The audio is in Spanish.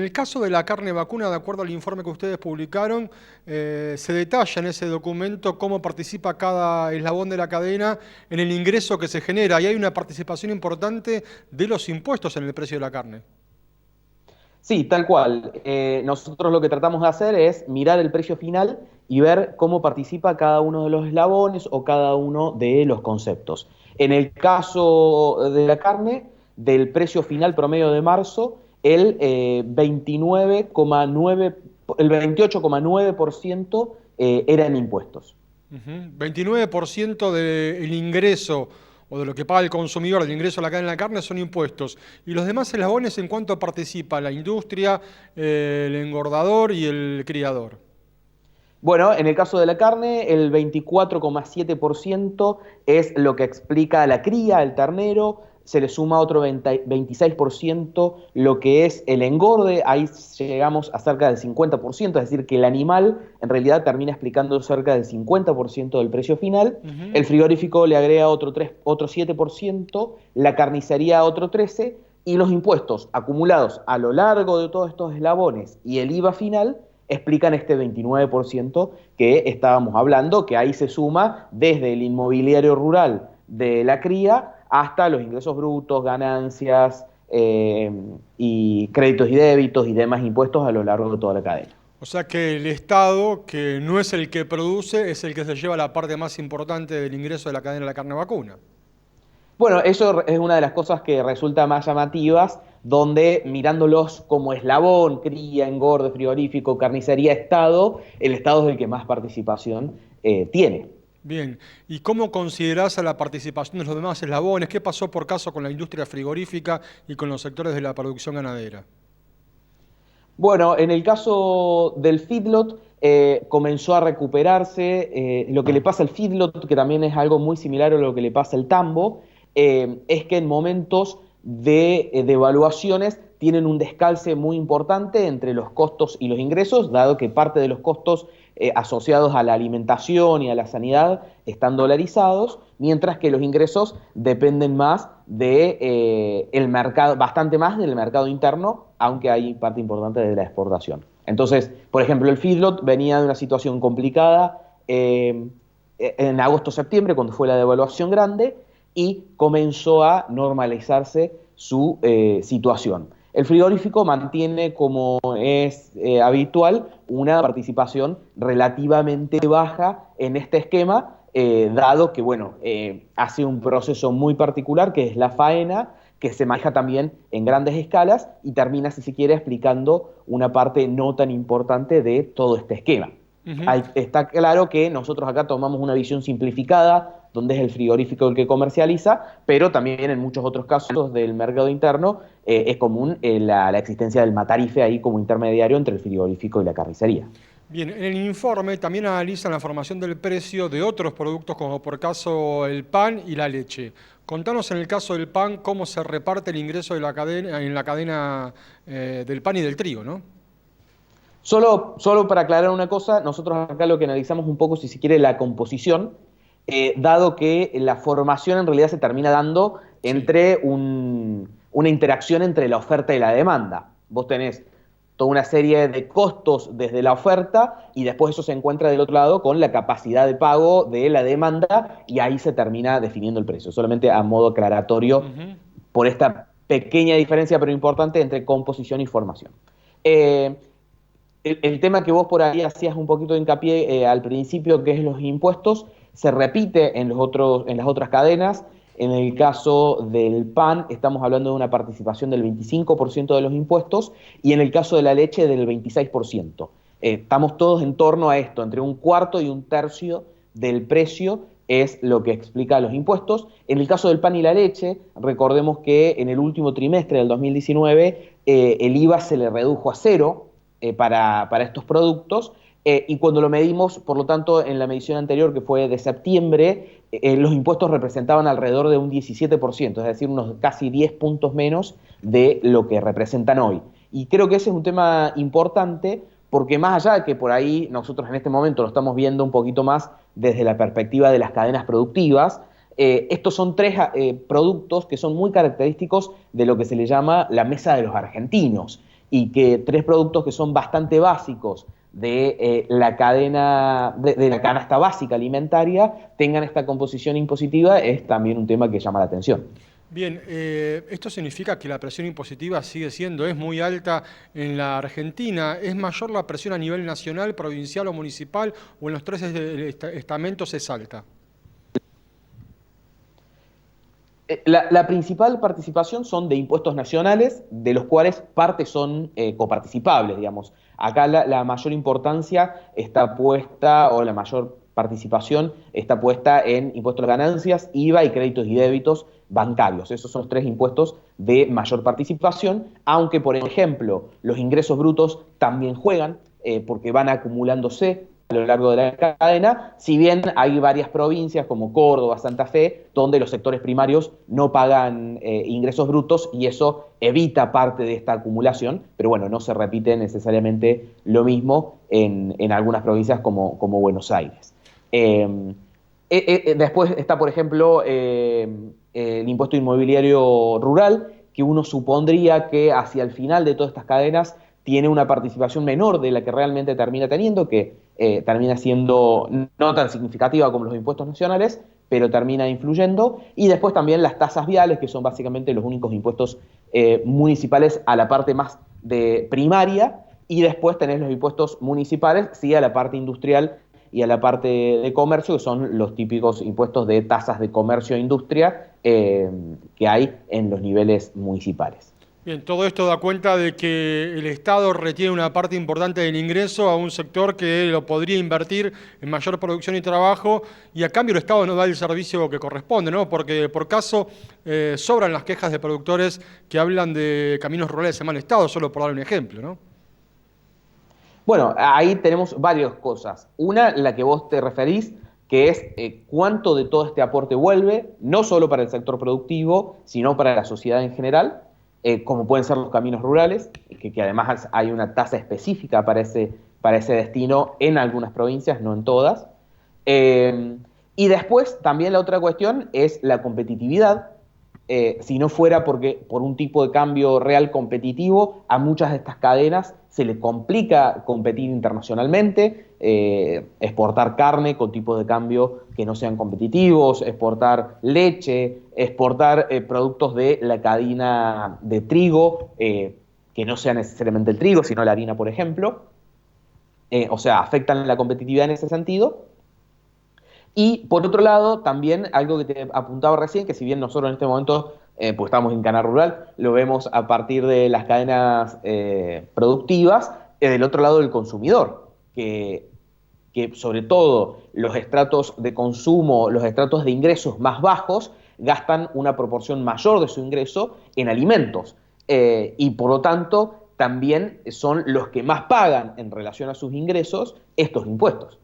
En el caso de la carne vacuna, de acuerdo al informe que ustedes publicaron, se detalla en ese documento cómo participa cada eslabón de la cadena en el ingreso que se genera y hay una participación importante de los impuestos en el precio de la carne. Sí, tal cual. Nosotros lo que tratamos de hacer es mirar el precio final y ver cómo participa cada uno de los eslabones o cada uno de los conceptos. En el caso de la carne, del precio final promedio de marzo, el 29,9, el 28,9% era en impuestos. Ujú. 29% del ingreso o de lo que paga el consumidor del ingreso a la cadena de la carne son impuestos. ¿Y los demás eslabones en cuánto participa la industria, el engordador y el criador? Bueno, en el caso de la carne, el 24,7% es lo que explica la cría, el ternero, se le suma otro 26% lo que es el engorde, ahí llegamos a cerca del 50%, es decir, que el animal en realidad termina explicando cerca del 50% del precio final, Ujú. el frigorífico le agrega otro 7%, la carnicería otro 13%, y los impuestos acumulados a lo largo de todos estos eslabones y el IVA final explican este 29% que estábamos hablando, que ahí se suma desde el inmobiliario rural de la cría hasta los ingresos brutos, ganancias y créditos y débitos y demás impuestos a lo largo de toda la cadena. O sea que el Estado, que no es el que produce, es el que se lleva la parte más importante del ingreso de la cadena de la carne vacuna. Bueno, eso es una de las cosas que resulta más llamativas, donde mirándolos como eslabón, cría, engorde, frigorífico, carnicería, Estado, el Estado es el que más participación tiene. Bien, ¿y cómo considerás a la participación de los demás eslabones? ¿Qué pasó por caso con la industria frigorífica y con los sectores de la producción ganadera? Bueno, en el caso del feedlot, comenzó a recuperarse. Lo que le pasa al feedlot, que también es algo muy similar a lo que le pasa al tambo, es que en momentos de devaluaciones tienen un descalce muy importante entre los costos y los ingresos, dado que parte de los costos asociados a la alimentación y a la sanidad están dolarizados, mientras que los ingresos dependen más de el mercado, bastante más del mercado interno, aunque hay parte importante de la exportación. Entonces, por ejemplo, el feedlot venía de una situación complicada en agosto-septiembre, cuando fue la devaluación grande, y comenzó a normalizarse su situación. El frigorífico mantiene, como es habitual, una participación relativamente baja en este esquema, dado que, bueno, hace un proceso muy particular, que es la faena, que se maneja también en grandes escalas y termina, si se quiere, explicando una parte no tan importante de todo este esquema. Ujú. Está claro que nosotros acá tomamos una visión simplificada, donde es el frigorífico el que comercializa, pero también en muchos otros casos del mercado interno es común la existencia del matarife ahí como intermediario entre el frigorífico y la carnicería. Bien, en el informe también analizan la formación del precio de otros productos como por caso el pan y la leche. Contanos en el caso del pan cómo se reparte el ingreso de la cadena, en la cadena del pan y del trigo, ¿no? Solo para aclarar una cosa, nosotros acá lo que analizamos un poco, si se quiere, la composición, dado que la formación en realidad se termina dando Sí. entre una interacción entre la oferta y la demanda. Vos tenés toda una serie de costos desde la oferta y después eso se encuentra del otro lado con la capacidad de pago de la demanda y ahí se termina definiendo el precio, solamente a modo aclaratorio Ujú. por esta pequeña diferencia pero importante entre composición y formación. Eh, el tema que vos por ahí hacías un poquito de hincapié al principio, que es los impuestos, se repite en las otras cadenas. En el caso del pan, estamos hablando de una participación del 25% de los impuestos y en el caso de la leche del 26%. Estamos todos en torno a esto, entre un cuarto y un tercio del precio es lo que explica los impuestos. En el caso del pan y la leche, recordemos que en el último trimestre del 2019 el IVA se le redujo a cero para estos productos. Y cuando lo medimos, por lo tanto, en la medición anterior, que fue de septiembre, los impuestos representaban alrededor de un 17%, es decir, unos casi 10 puntos menos de lo que representan hoy. Y creo que ese es un tema importante porque más allá de que por ahí nosotros en este momento lo estamos viendo un poquito más desde la perspectiva de las cadenas productivas, estos son tres productos que son muy característicos de lo que se le llama la mesa de los argentinos y que tres productos que son bastante básicos de la cadena, de la canasta básica alimentaria, tengan esta composición impositiva, es también un tema que llama la atención. Bien, esto significa que la presión impositiva es muy alta en la Argentina. ¿Es mayor la presión a nivel nacional, provincial o municipal, o en los tres estamentos es alta? La principal participación son de impuestos nacionales, de los cuales parte son coparticipables, digamos. Acá la mayor importancia está puesta, o la mayor participación está puesta en impuestos a las ganancias, IVA y créditos y débitos bancarios. Esos son los tres impuestos de mayor participación, aunque, por ejemplo, los ingresos brutos también juegan, porque van acumulándose a lo largo de la cadena, si bien hay varias provincias como Córdoba, Santa Fe, donde los sectores primarios no pagan ingresos brutos y eso evita parte de esta acumulación, pero bueno, no se repite necesariamente lo mismo en algunas provincias como Buenos Aires. Después está, por ejemplo, el impuesto inmobiliario rural, que uno supondría que hacia el final de todas estas cadenas tiene una participación menor de la que realmente termina teniendo, que termina siendo no tan significativa como los impuestos nacionales, pero termina influyendo. Y después también las tasas viales, que son básicamente los únicos impuestos municipales a la parte más de primaria, y después tenés los impuestos municipales, sí, a la parte industrial y a la parte de comercio, que son los típicos impuestos de tasas de comercio e industria que hay en los niveles municipales. Bien, todo esto da cuenta de que el Estado retiene una parte importante del ingreso a un sector que lo podría invertir en mayor producción y trabajo, y a cambio el Estado no da el servicio que corresponde, ¿no? Porque por caso sobran las quejas de productores que hablan de caminos rurales en mal estado, solo por dar un ejemplo, ¿no? Bueno, ahí tenemos varias cosas. Una, la que vos te referís, que es cuánto de todo este aporte vuelve, no solo para el sector productivo, sino para la sociedad en general, como pueden ser los caminos rurales, que además hay una tasa específica para ese destino en algunas provincias, no en todas. Y después también la otra cuestión es la competitividad. Si no fuera por un tipo de cambio real competitivo, a muchas de estas cadenas se le complica competir internacionalmente, exportar carne con tipos de cambio que no sean competitivos, exportar leche, exportar productos de la cadena de trigo, que no sea necesariamente el trigo, sino la harina, por ejemplo. O sea, afectan la competitividad en ese sentido. Y por otro lado, también algo que te apuntaba recién, que si bien nosotros en este momento, pues estamos en Cana Rural, lo vemos a partir de las cadenas productivas, del otro lado del consumidor, que sobre todo los estratos de consumo, los estratos de ingresos más bajos, gastan una proporción mayor de su ingreso en alimentos. Y por lo tanto, también son los que más pagan en relación a sus ingresos estos impuestos.